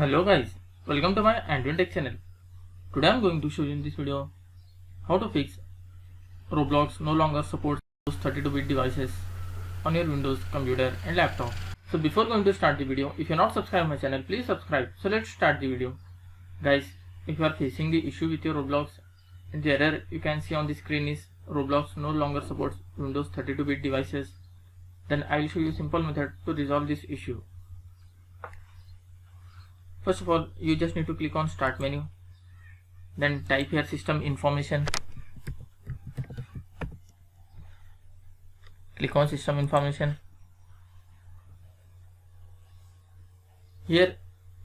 Hello guys, welcome to my Android Tech channel. Today I am going to show you in this video how to fix Roblox no longer supports 32-bit devices on your Windows computer and laptop. So before going to start the video, if you are not subscribed my channel, please subscribe. So let's start the video. Guys, if you are facing the issue with your Roblox and the error you can see on the screen is Roblox no longer supports Windows 32-bit devices, then I will show you a simple method to resolve this issue. First of all, you just need to click on Start menu, then type here System Information. Click on System Information. Here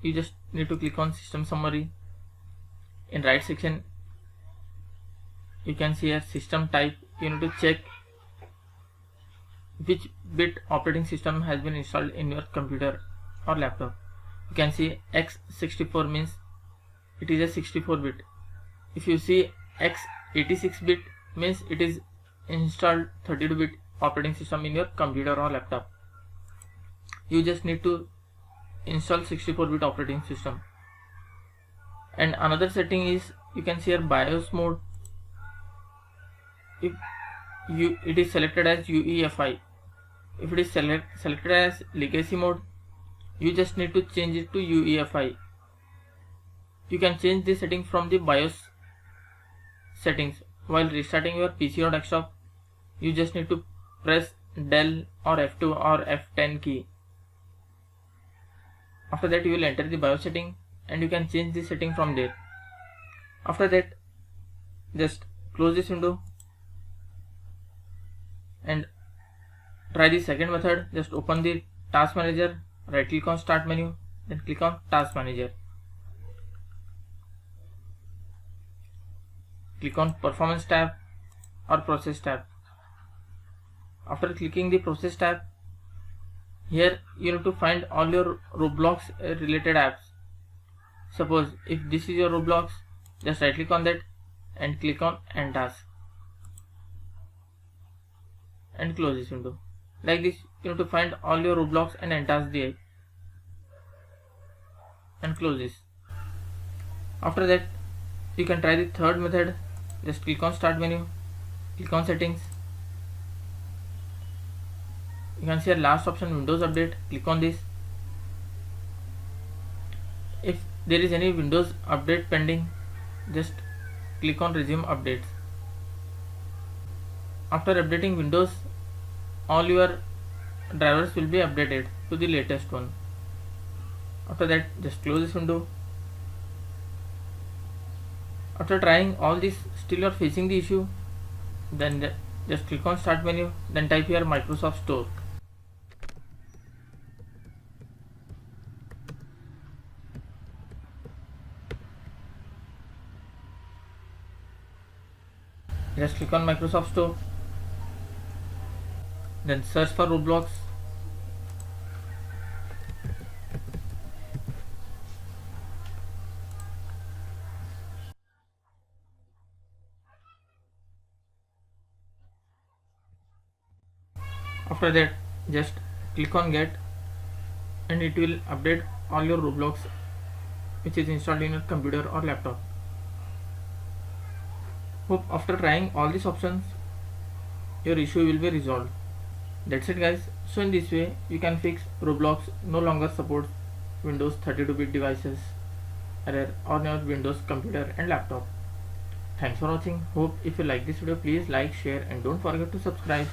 you just need to click on System Summary. In right section you can see here System Type. You need to check which bit operating system has been installed in your computer or laptop. You can see X64 means it is a 64 bit. If you see X86 bit means it is installed 32 bit operating system in your computer or laptop. You just need to install 64 bit operating system. And another setting is you can see here BIOS mode. If it is selected as UEFI, if it is selected as legacy mode, you just need to change it to UEFI. You can change this setting from the BIOS settings. While restarting your PC or desktop, you just need to press Del or F2 or F10 key. After that you will enter the BIOS setting and you can change the setting from there. After that, just close this window and try the second method. Just open the Task Manager, right click on Start menu, then click on Task Manager. Click on Performance tab or Process tab. After clicking the Process tab, here you need to find all your Roblox related apps. Suppose if this is your Roblox, just right click on that and click on End Task and close this window. Like this, you need to find all your Roblox and End Task DI and close this. After that, you can try the third method. Just click on Start menu, click on Settings. You can see your last option, Windows Update. Click on this. If there is any Windows update pending, just click on Resume Updates. After updating Windows, all your drivers will be updated to the latest one. After that, just close this window. After trying all this, still you are facing the issue, then just click on Start menu, then type here Microsoft Store. Just click on Microsoft Store, then search for Roblox. After that, just click on Get and it will update all your Roblox which is installed in your computer or laptop. Hope after trying all these options your issue will be resolved. That's it guys. So in this way you can fix Roblox no longer supports Windows 32-bit devices error on your Windows computer and laptop. Thanks for watching. Hope if you like this video, please like, share and don't forget to subscribe.